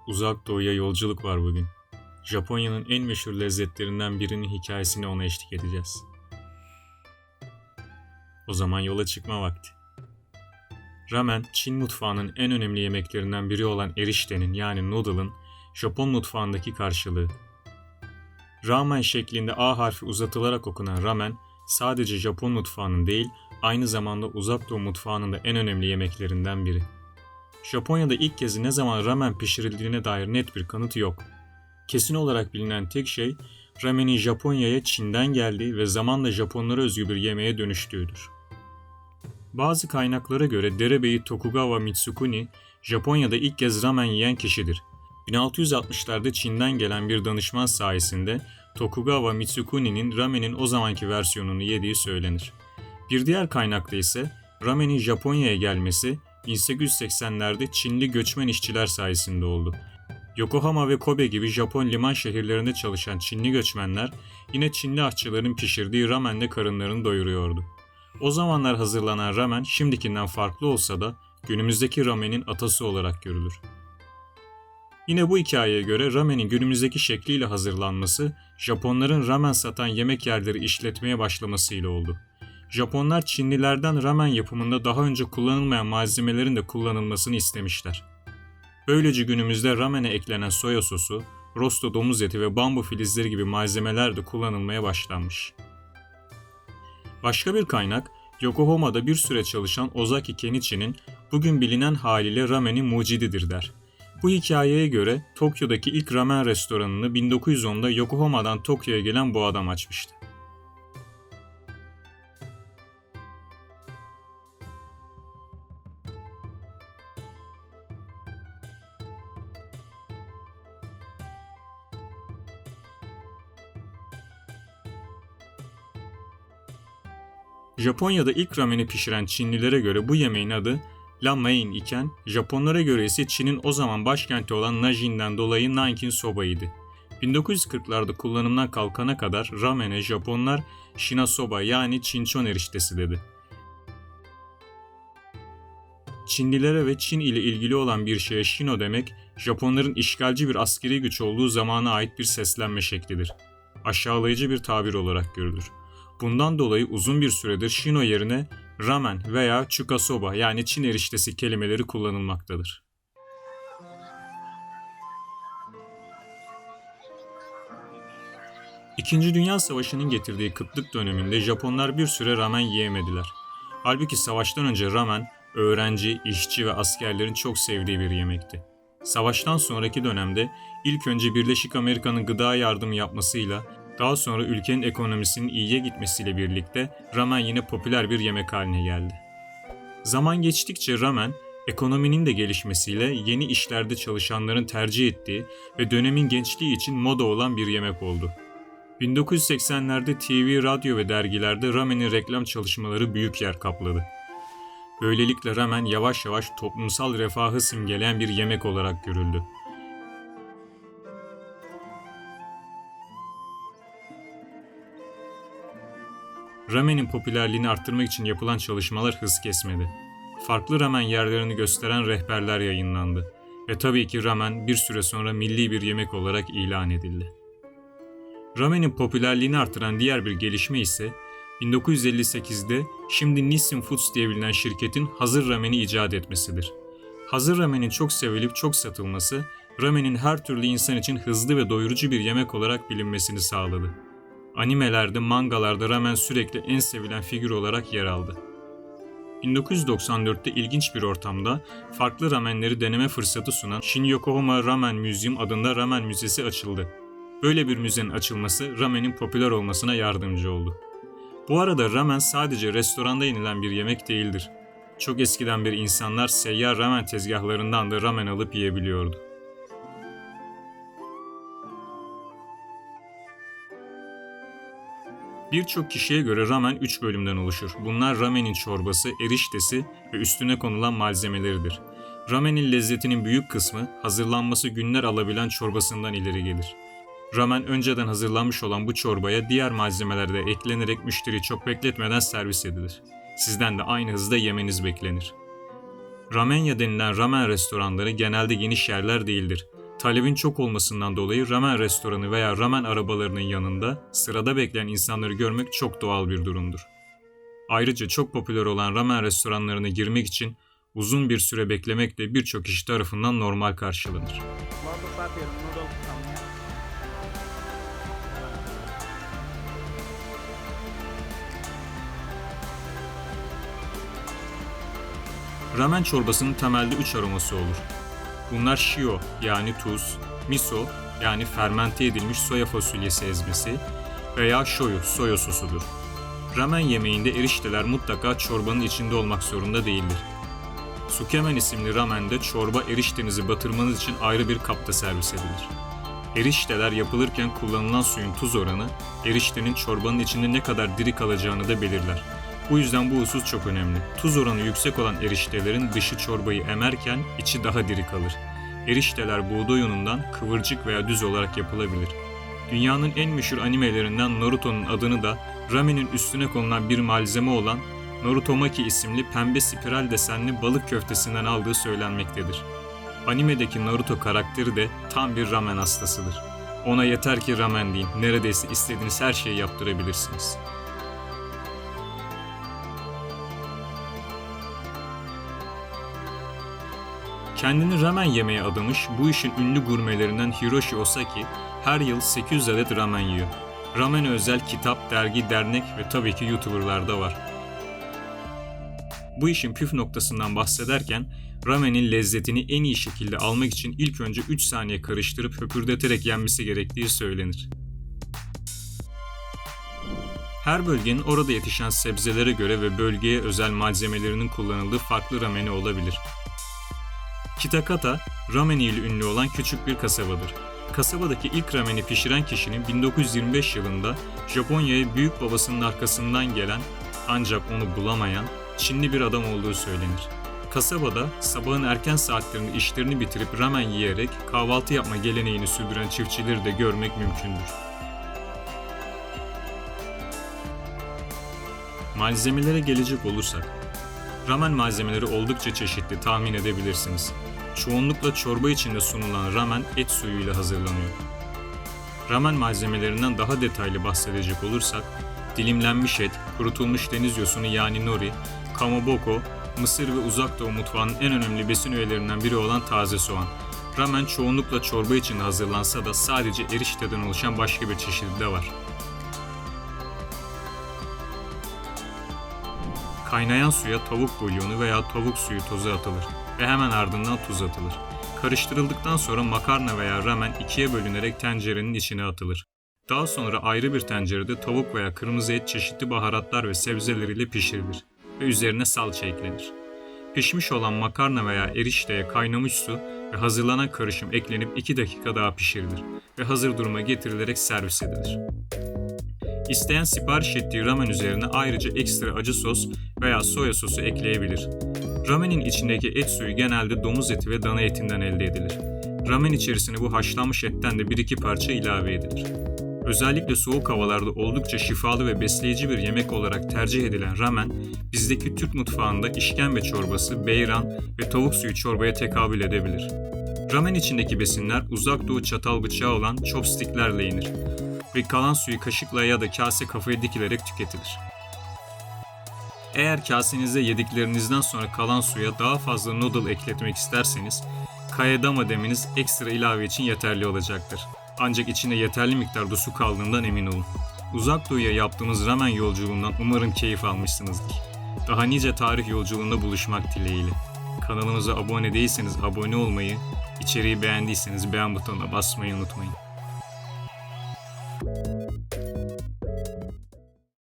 Uzak Doğu'ya yolculuk var bugün. Japonya'nın en meşhur lezzetlerinden birinin hikayesine ona eşlik edeceğiz. O zaman yola çıkma vakti. Ramen, Çin mutfağının en önemli yemeklerinden biri olan eriştenin yani noodle'ın Japon mutfağındaki karşılığı. Ramen şeklinde A harfi uzatılarak okunan ramen, sadece Japon mutfağının değil, aynı zamanda Uzak Doğu mutfağının da en önemli yemeklerinden biri. Japonya'da ilk kez ne zaman ramen pişirildiğine dair net bir kanıt yok. Kesin olarak bilinen tek şey, ramenin Japonya'ya Çin'den geldiği ve zamanla Japonlara özgü bir yemeğe dönüştüğüdür. Bazı kaynaklara göre derebeyi Tokugawa Mitsukuni, Japonya'da ilk kez ramen yiyen kişidir. 1660'larda Çin'den gelen bir danışman sayesinde Tokugawa Mitsukuni'nin ramenin o zamanki versiyonunu yediği söylenir. Bir diğer kaynakta ise ramenin Japonya'ya gelmesi 1880'lerde Çinli göçmen işçiler sayesinde oldu. Yokohama ve Kobe gibi Japon liman şehirlerinde çalışan Çinli göçmenler yine Çinli aşçıların pişirdiği ramenle karınlarını doyuruyordu. O zamanlar hazırlanan ramen şimdikinden farklı olsa da günümüzdeki ramenin atası olarak görülür. Yine bu hikayeye göre ramenin günümüzdeki şekliyle hazırlanması Japonların ramen satan yemek yerleri işletmeye başlamasıyla oldu. Japonlar Çinlilerden ramen yapımında daha önce kullanılmayan malzemelerin de kullanılmasını istemişler. Böylece günümüzde ramene eklenen soya sosu, rosto domuz eti ve bambu filizleri gibi malzemeler de kullanılmaya başlanmış. Başka bir kaynak, Yokohama'da bir süre çalışan Ozaki Kenichi'nin bugün bilinen haliyle ramenin mucididir der. Bu hikayeye göre Tokyo'daki ilk ramen restoranını 1910'da Yokohama'dan Tokyo'ya gelen bu adam açmıştı. Japonya'da ilk rameni pişiren Çinlilere göre bu yemeğin adı la mein iken, Japonlara göre ise Çin'in o zaman başkenti olan Nanjing'den dolayı Nankin sobaydı. 1940'larda kullanımdan kalkana kadar ramene Japonlar shinasoba yani Çinçon eriştesi dedi. Çinlilere ve Çin ile ilgili olan bir şeye shino demek, Japonların işgalci bir askeri güç olduğu zamana ait bir seslenme şeklidir. Aşağılayıcı bir tabir olarak görülür. Bundan dolayı uzun bir süredir shino yerine ramen veya chukasoba yani Çin eriştesi kelimeleri kullanılmaktadır. İkinci Dünya Savaşı'nın getirdiği kıtlık döneminde Japonlar bir süre ramen yiyemediler. Halbuki savaştan önce ramen, öğrenci, işçi ve askerlerin çok sevdiği bir yemekti. Savaştan sonraki dönemde ilk önce Birleşik Amerika'nın gıda yardımı yapmasıyla, daha sonra ülkenin ekonomisinin iyiye gitmesiyle birlikte ramen yine popüler bir yemek haline geldi. Zaman geçtikçe ramen, ekonominin de gelişmesiyle yeni işlerde çalışanların tercih ettiği ve dönemin gençliği için moda olan bir yemek oldu. 1980'lerde TV, radyo ve dergilerde ramenin reklam çalışmaları büyük yer kapladı. Böylelikle ramen yavaş yavaş toplumsal refahı simgeleyen bir yemek olarak görüldü. Ramenin popülerliğini arttırmak için yapılan çalışmalar hız kesmedi. Farklı ramen yerlerini gösteren rehberler yayınlandı ve tabii ki ramen bir süre sonra milli bir yemek olarak ilan edildi. Ramenin popülerliğini artıran diğer bir gelişme ise 1958'de şimdi Nissin Foods diye bilinen şirketin hazır rameni icat etmesidir. Hazır ramenin çok sevilip çok satılması, ramenin her türlü insan için hızlı ve doyurucu bir yemek olarak bilinmesini sağladı. Animelerde, mangalarda ramen sürekli en sevilen figür olarak yer aldı. 1994'te ilginç bir ortamda farklı ramenleri deneme fırsatı sunan Shin-Yokohama Ramen Museum adında ramen müzesi açıldı. Böyle bir müzenin açılması ramenin popüler olmasına yardımcı oldu. Bu arada ramen sadece restoranda yenilen bir yemek değildir. Çok eskiden beri insanlar seyyar ramen tezgahlarından da ramen alıp yiyebiliyordu. Birçok kişiye göre ramen 3 bölümden oluşur. Bunlar ramenin çorbası, eriştesi ve üstüne konulan malzemeleridir. Ramenin lezzetinin büyük kısmı hazırlanması günler alabilen çorbasından ileri gelir. Ramen önceden hazırlanmış olan bu çorbaya diğer malzemeler de eklenerek müşteriyi çok bekletmeden servis edilir. Sizden de aynı hızda yemeniz beklenir. Ramenya denilen ramen restoranları genelde geniş yerler değildir. Talebin çok olmasından dolayı ramen restoranı veya ramen arabalarının yanında sırada bekleyen insanları görmek çok doğal bir durumdur. Ayrıca çok popüler olan ramen restoranlarına girmek için uzun bir süre beklemek de birçok kişi tarafından normal karşılanır. Ramen çorbasının temelde 3 aroması olur. Bunlar shio yani tuz, miso yani fermente edilmiş soya fasulyesi ezmesi veya shoyu soya sosudur. Ramen yemeğinde erişteler mutlaka çorbanın içinde olmak zorunda değildir. Sukemen isimli ramende çorba eriştenizi batırmanız için ayrı bir kapta servis edilir. Erişteler yapılırken kullanılan suyun tuz oranı, eriştenin çorbanın içinde ne kadar diri kalacağını da belirler. Bu yüzden bu husus çok önemli. Tuz oranı yüksek olan eriştelerin dışı çorbayı emerken içi daha diri kalır. Erişteler buğday unundan kıvırcık veya düz olarak yapılabilir. Dünyanın en meşhur animelerinden Naruto'nun adını da ramenin üstüne konulan bir malzeme olan Narutomaki isimli pembe spiral desenli balık köftesinden aldığı söylenmektedir. Animedeki Naruto karakteri de tam bir ramen hastasıdır. Ona yeter ki ramen deyin, neredeyse istediğiniz her şeyi yaptırabilirsiniz. Kendini ramen yemeye adamış bu işin ünlü gurmelerinden Hiroshi Osaki her yıl 800 adet ramen yiyor. Ramen'e özel kitap, dergi, dernek ve tabii ki YouTuber'lar da var. Bu işin püf noktasından bahsederken ramenin lezzetini en iyi şekilde almak için ilk önce 3 saniye karıştırıp höpürdeterek yenmesi gerektiği söylenir. Her bölgenin orada yetişen sebzelere göre ve bölgeye özel malzemelerinin kullanıldığı farklı rameni olabilir. Kitakata, rameni ile ünlü olan küçük bir kasabadır. Kasabadaki ilk rameni pişiren kişinin 1925 yılında Japonya'ya büyük babasının arkasından gelen ancak onu bulamayan Çinli bir adam olduğu söylenir. Kasabada sabahın erken saatlerinde işlerini bitirip ramen yiyerek kahvaltı yapma geleneğini sürdüren çiftçileri de görmek mümkündür. Malzemelere gelecek olursak, ramen malzemeleri oldukça çeşitli, tahmin edebilirsiniz. Çoğunlukla çorba içinde sunulan ramen et suyuyla hazırlanıyor. Ramen malzemelerinden daha detaylı bahsedecek olursak, dilimlenmiş et, kurutulmuş deniz yosunu yani nori, kamaboko, Mısır ve Uzak Doğu mutfağının en önemli besin öğelerinden biri olan taze soğan. Ramen çoğunlukla çorba içinde hazırlansa da sadece erişteden oluşan başka bir çeşidi de var. Kaynayan suya tavuk bulyonu veya tavuk suyu tozu atılır ve hemen ardından tuz atılır. Karıştırıldıktan sonra makarna veya ramen ikiye bölünerek tencerenin içine atılır. Daha sonra ayrı bir tencerede tavuk veya kırmızı et çeşitli baharatlar ve sebzeleriyle pişirilir ve üzerine salça eklenir. Pişmiş olan makarna veya erişteye kaynamış su ve hazırlanan karışım eklenip 2 dakika daha pişirilir ve hazır duruma getirilerek servis edilir. İsteyen sipariş ettiği ramen üzerine ayrıca ekstra acı sos veya soya sosu ekleyebilir. Ramenin içindeki et suyu genelde domuz eti ve dana etinden elde edilir. Ramen içerisine bu haşlanmış etten de 1-2 parça ilave edilir. Özellikle soğuk havalarda oldukça şifalı ve besleyici bir yemek olarak tercih edilen ramen, bizdeki Türk mutfağında işkembe çorbası, beyran ve tavuk suyu çorbaya tekabül edebilir. Ramen içindeki besinler Uzak Doğu çatal bıçağı olan chopsticklerle yenir ve kalan suyu kaşıkla ya da kase kafaya dikilerek tüketilir. Eğer kasenize yediklerinizden sonra kalan suya daha fazla noodle ekletmek isterseniz, kaedama demeniz ekstra ilave için yeterli olacaktır. Ancak içinde yeterli miktarda su kaldığından emin olun. Uzak Doğu'ya yaptığımız ramen yolculuğundan umarım keyif almışsınızdır. Daha nice tarih yolculuğunda buluşmak dileğiyle. Kanalımıza abone değilseniz abone olmayı, içeriği beğendiyseniz beğen butonuna basmayı unutmayın.